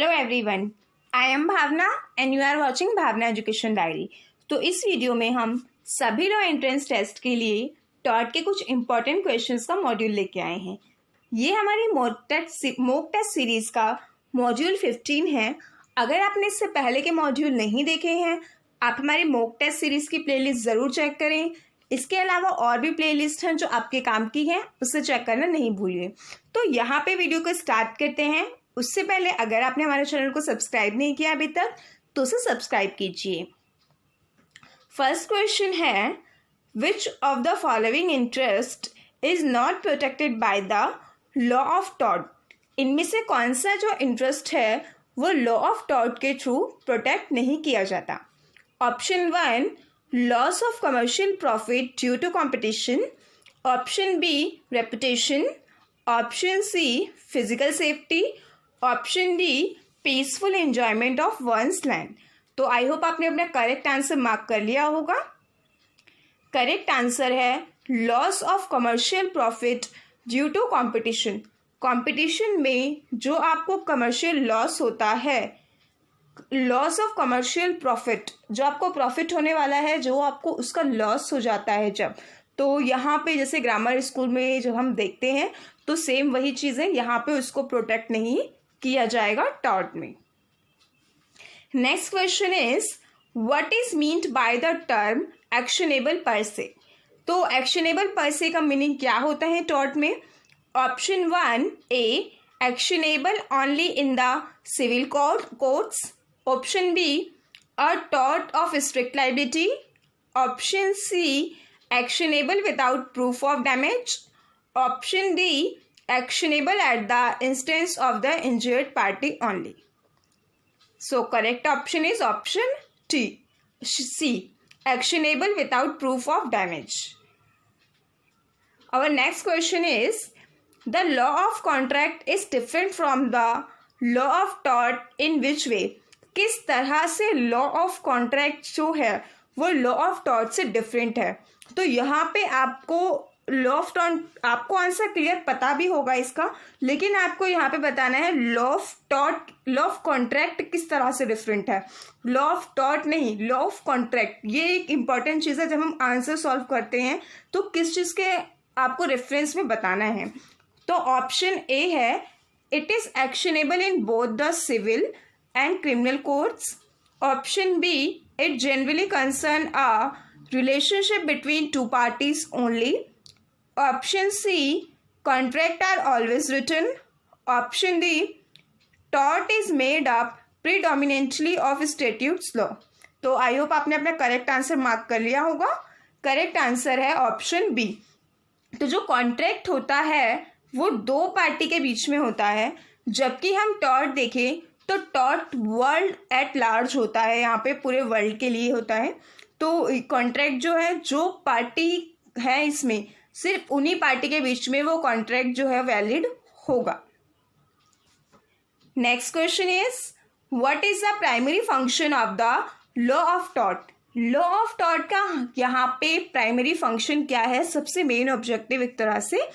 Hello everyone, I am Bhavana and you are watching Bhavana education diary. तो इस video में हम सभी लॉ एंट्रेंस टेस्ट के लिए टॉट के कुछ इंपॉर्टेंट क्वेश्चंस का मॉड्यूल लेके आए हैं। ये हमारी मॉक टेस्ट सीरीज का मॉड्यूल 15 है। अगर आपने इससे पहले के मॉड्यूल नहीं देखे हैं, आप हमारी मॉक टेस्ट सीरीज की प्लेलिस्ट ज़रूर चेक करें। इसके अलावा और भी प्लेलिस्ट हैं जो आपके काम की हैं, उससे चेक करना नहीं भूलिए। तो यहाँ पे वीडियो को स्टार्ट करते हैं। उससे पहले अगर आपने हमारे चैनल को सब्सक्राइब नहीं किया अभी तक तो उसे सब्सक्राइब कीजिए। फर्स्ट क्वेश्चन है, which of the following interest is not protected by the law of tort. इनमें से कौन सा जो इंटरेस्ट है वो लॉ ऑफ टॉर्ट के थ्रू प्रोटेक्ट नहीं किया जाता। Option 1, loss of commercial profit due to competition. Option B, reputation. Option C, physical safety. Option D, peaceful enjoyment of one's land. तो आई होप आपने अपना करेक्ट आंसर मार्क कर लिया होगा। करेक्ट आंसर है loss of commercial profit due to competition. Competition में जो आपको कमर्शियल लॉस होता है, लॉस ऑफ कमर्शियल प्रॉफिट, जो आपको प्रॉफिट होने वाला है, जो आपको उसका लॉस हो जाता है जब, तो यहाँ पे जैसे ग्रामर स्कूल में जब हम देखते हैं तो सेम वही चीज़ें यहाँ पे उसको प्रोटेक्ट नहीं किया जाएगा टॉर्ट में। Next question is, what is meant by the term actionable पर से। तो एक्शनेबल पर से का मीनिंग क्या होता है टॉर्ट में। Option 1 A, actionable only in the civil courts. Option B, a tort of strict liability. Option C, actionable without proof of damage. Option D, actionable at the instance of the injured party only. So correct option is option C, actionable without proof of damage. Our next question is, the law of contract is different from the law of tort in which way। किस तरह से law of contract जो है वो law of tort से different है। तो यहाँ पे आपको लॉ ऑफ टॉर्ट, आपको आंसर क्लियर पता भी होगा इसका, लेकिन आपको यहाँ पे बताना है law of tort, law of contract किस तरह से डिफरेंट है। लॉ ऑफ टॉर्ट नहीं, लॉ ऑफ कॉन्ट्रैक्ट। ये एक इंपॉर्टेंट चीज़ है, जब हम आंसर सॉल्व करते हैं तो किस चीज़ के आपको रेफरेंस में बताना है। तो ऑप्शन ए है, it is actionable in both the civil and criminal courts. Option B, it generally concern a relationship between two parties only. Option C, contract are always written. Option D, tort is made up predominantly of statutes law। तो I hope आपने अपना correct answer mark कर लिया होगा। Correct answer है option B. तो जो contract होता है वो दो पार्टी के बीच में होता है, जबकि हम टॉर्ट देखें तो टॉर्ट वर्ल्ड एट लार्ज होता है, यहाँ पे पूरे वर्ल्ड के लिए होता है। तो कॉन्ट्रैक्ट जो है, जो पार्टी है इसमें सिर्फ उन्हीं पार्टी के बीच में वो कॉन्ट्रैक्ट जो है वैलिड होगा। Next question is, what is the primary function of the law of tort. Law of tort का यहाँ पे प्राइमरी फंक्शन क्या है, सबसे मेन ऑब्जेक्टिव एक तरह से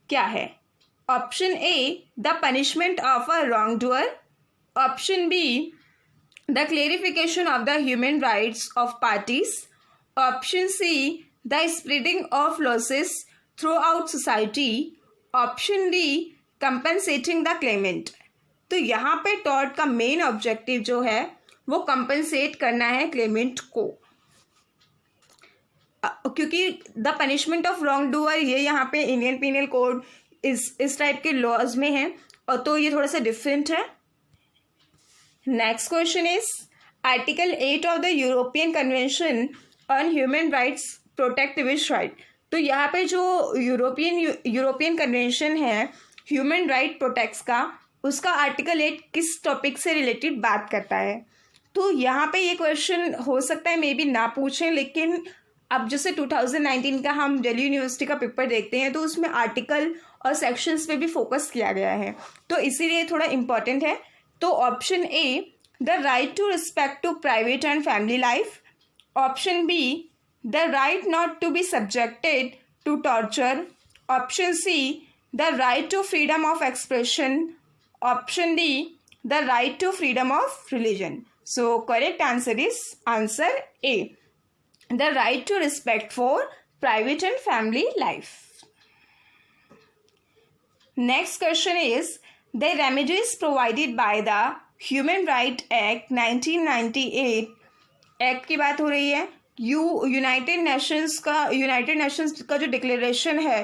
क्या है। Option A, the punishment of a wrong doer. Option B, the clarification of the human rights of parties. Option C, the spreading of losses throughout society. Option D, compensating the claimant। तो यहाँ पे tort का main objective जो है वो compensate करना है Clement को, क्योंकि the punishment of wrong doer ये यहाँ पे इंडियन पीनल कोड इस टाइप के लॉज में है, और तो ये थोड़ा सा डिफरेंट है। Next question is, article 8 of the European convention on human rights protect which right. तो यहाँ पे जो यूरोपियन कन्वेंशन है ह्यूमन राइट प्रोटेक्ट्स का, उसका आर्टिकल 8 किस टॉपिक से रिलेटेड बात करता है। तो यहाँ पे ये क्वेश्चन हो सकता है मे बी ना पूछें, लेकिन अब जैसे 2019 का हम दिल्ली यूनिवर्सिटी का पेपर देखते हैं तो उसमें आर्टिकल और सेक्शंस पे भी फोकस किया गया है, तो इसीलिए थोड़ा इम्पॉर्टेंट है। तो option A, the right to respect to private and family life. Option B, the right not to be subjected to torture. Option C, the right to freedom of expression. Option D, The right to freedom of religion. So correct answer is answer A. The right to respect for private and family life. Next question is the remedies provided by the Human Rights Act 1998 act की बात हो रही है. United Nations का जो declaration है,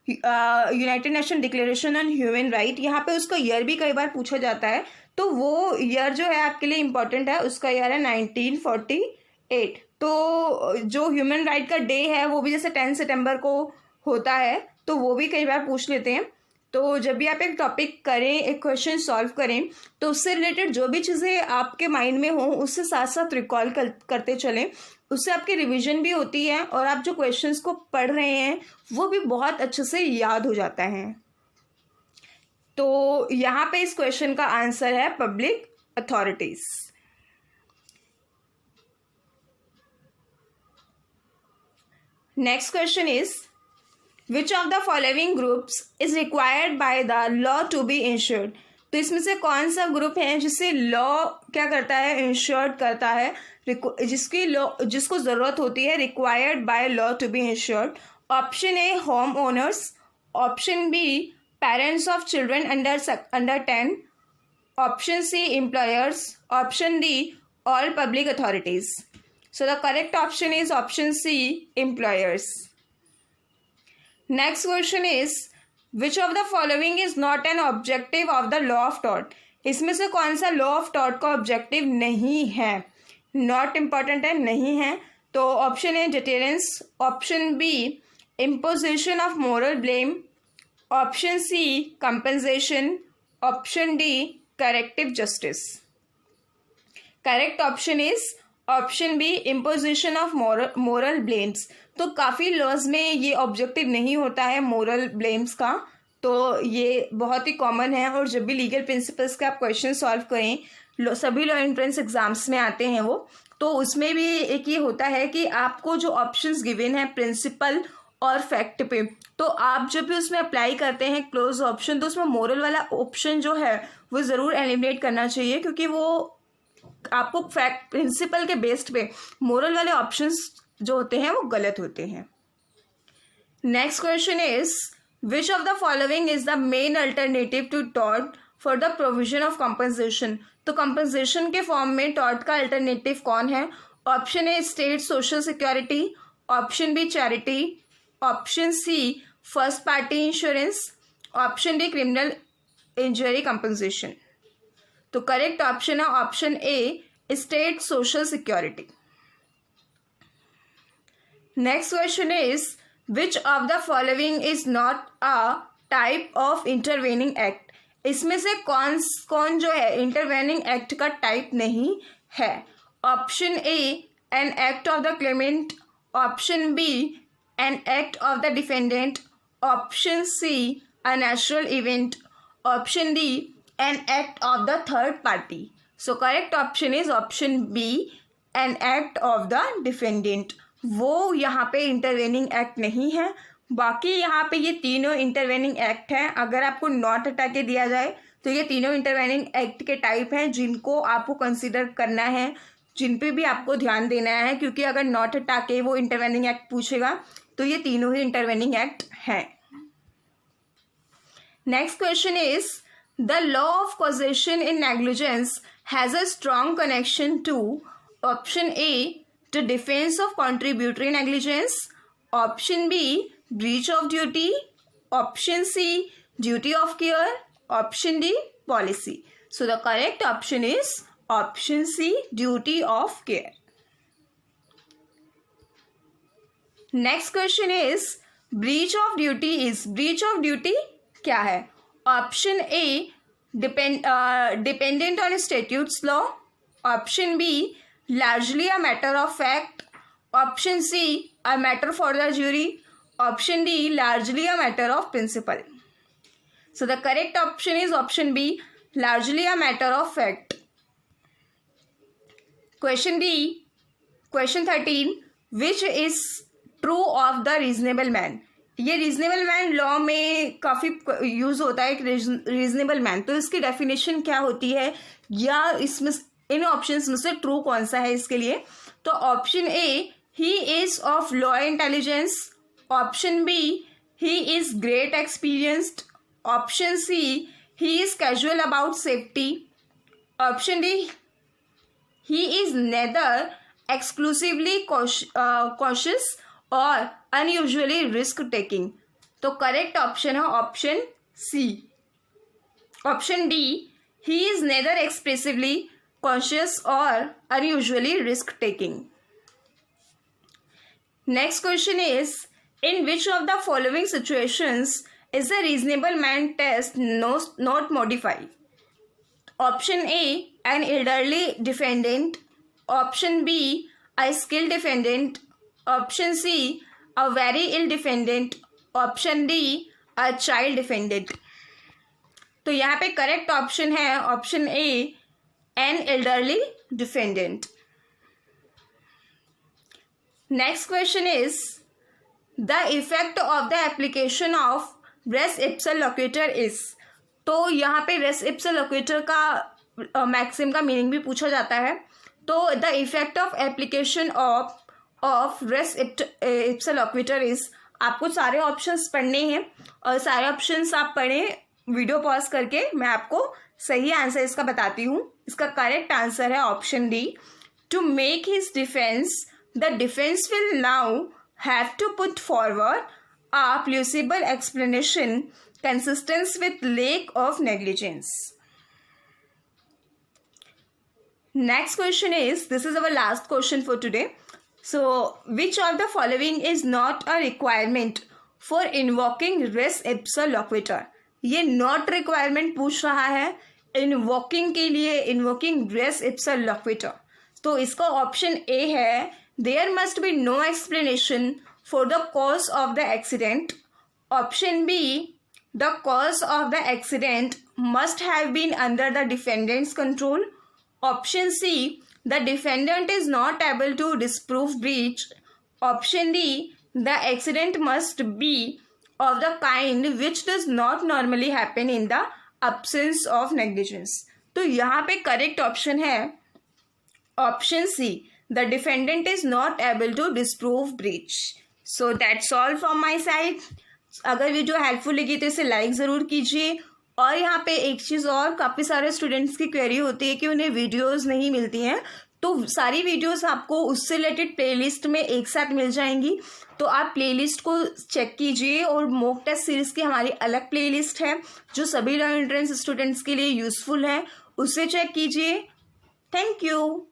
United nation declaration on human right, यहाँ पे उसका ईयर भी कई बार पूछा जाता है. तो वो ईयर जो है आपके लिए इम्पोर्टेंट है, उसका ईयर है 1948. तो जो ह्यूमन राइट का डे है वो भी जैसे 10 सितंबर को होता है, तो वो भी कई बार पूछ लेते हैं. तो जब भी आप एक टॉपिक करें, एक क्वेश्चन सॉल्व करें, तो उससे रिलेटेड जो भी चीज़ें आपके माइंड में हों उससे साथ साथ रिकॉल करते चलें. उससे आपकी रिवीजन भी होती है और आप जो क्वेश्चंस को पढ़ रहे हैं वो भी बहुत अच्छे से याद हो जाता है. तो यहाँ पे इस क्वेश्चन का आंसर है public authorities. Next question is which of the following groups is required by the law to be insured. तो इसमें से कौन सा ग्रुप है जिसे लॉ क्या करता है, इंश्योर्ड करता है, जिसको जरूरत होती है, required by law to be insured. Option A home owners, option B parents of children under 10, option C employers, option D all public authorities. So the correct option is option C employers. Next question is which of the following is not an objective of the law of tort. इसमें से कौन सा law of tort का objective नहीं है, not important है, नहीं है. तो option A deterrence, option B imposition of moral blame, option C compensation, option D corrective justice. Correct option is option B imposition of moral blames. तो काफ़ी laws में ये ऑब्जेक्टिव नहीं होता है मोरल ब्लेम्स का, तो ये बहुत ही कॉमन है. और जब भी लीगल प्रिंसिपल्स के आप क्वेश्चन सॉल्व करें, सभी लॉ एंट्रेंस एग्जाम्स में आते हैं वो, तो उसमें भी एक ये होता है कि आपको जो ऑप्शंस गिवन है प्रिंसिपल और फैक्ट पे, तो आप जब भी उसमें अप्लाई करते हैं क्लोज ऑप्शन, तो उसमें मोरल वाला ऑप्शन जो है वो ज़रूर एलिमिनेट करना चाहिए, क्योंकि वो आपको फैक्ट प्रिंसिपल के बेस्ड पे मोरल वाले ऑप्शंस जो होते हैं वो गलत होते हैं. Next question is which of the following is the main alternative to tort for the provision of compensation. तो कंपनसेशन के फॉर्म में टॉर्ट का अल्टरनेटिव कौन है. Option A state social security, option B charity, option C first party insurance, option D criminal injury compensation. तो correct option है option A state social security. Next question is which of the following is not a type of intervening act. इसमें से कौन जो है intervening act का type नहीं है. Option A an act of the claimant, option B an act of the defendant, option C a natural event, option D an act of the third party. So correct option is option B an act of the defendant. वो यहाँ पे intervening act नहीं है. बाकी यहाँ पे ये तीनों इंटरवेनिंग एक्ट हैं. अगर आपको नॉट हटा के दिया जाए तो ये तीनों इंटरवेनिंग एक्ट के टाइप हैं जिनको आपको कंसीडर करना है, जिन पे भी आपको ध्यान देना है, क्योंकि अगर नॉट हटा के वो इंटरवेनिंग एक्ट पूछेगा तो ये तीनों ही इंटरवेनिंग एक्ट हैं. Next question is the law of causation in negligence has a strong connection to option A to defense of contributory negligence, option B breach of duty, option C duty of care, option D policy. So the correct option is option C duty of care. Next question is breach of duty क्या है. option A dependent on statutes law, option B largely a matter of fact, option C a matter for the jury, option D largely a matter of principle. So the correct option is option B largely a matter of fact. Question D, question 13 which is true of the reasonable man. ये reasonable man law में काफ़ी use होता है, एक reasonable man. तो इसकी definition क्या होती है, या इसमें इन ऑप्शंस में से ट्रू कौन सा है इसके लिए? तो option A, he is of low intelligence. Option B, he is great experienced. Option C, he is casual about safety. Option D, he is neither exclusively cautious और unusually risk taking। तो correct option है option C. Option D, he is neither expressively cautious और unusually risk taking। Next question is, in which of the following situations is the reasonable man test not modified? Option A, an elderly defendant. Option B, a skilled defendant. Option C, a very ill defendant. Option D, a child defendant। तो यहाँ पे correct option है option A, an elderly defendant। Next question is, the effect of the application of res ipsa loquitur is। तो यहाँ पे race ipsa लोक्यूटर का maxim का meaning भी पूछा जाता है। तो the effect of application of res ipsa loquitur is, आपको सारे ऑप्शंस पढ़ने हैं और सारे ऑप्शंस आप पढ़ें वीडियो पॉज करके। मैं आपको सही आंसर इसका बताती हूँ। इसका करेक्ट आंसर है option D, to make his defence the defence will now have to put forward a plausible explanation consistent with lack of negligence। Next question is, this is our last question for today. So, which of the following is not a requirement for invoking res ipsa loquitur? ये not requirement पूछ रहा है invoking के लिए, invoking res ipsa loquitur। तो इसका option A है, there must be no explanation for the cause of the accident। Option B, the cause of the accident must have been under the defendant's control। Option C, the defendant is not able to disprove breach। Option D, the accident must be of the kind which does not normally happen in the absence of negligence। तो यहाँ पे correct option है option C, the defendant is not able to disprove breach। So that's all from my side। अगर video helpful लगी तो इसे like ज़रूर कीजिए। और यहाँ पे एक चीज़ और, काफ़ी सारे स्टूडेंट्स की क्वेरी होती है कि उन्हें वीडियोस नहीं मिलती हैं, तो सारी वीडियोस आपको उससे रिलेटेड प्लेलिस्ट में एक साथ मिल जाएंगी। तो आप प्लेलिस्ट को चेक कीजिए, और मॉक टेस्ट सीरीज़ की हमारी अलग प्लेलिस्ट है जो सभी लॉ एंट्रेंस स्टूडेंट्स के लिए यूज़फुल है, उसे चेक कीजिए। Thank you.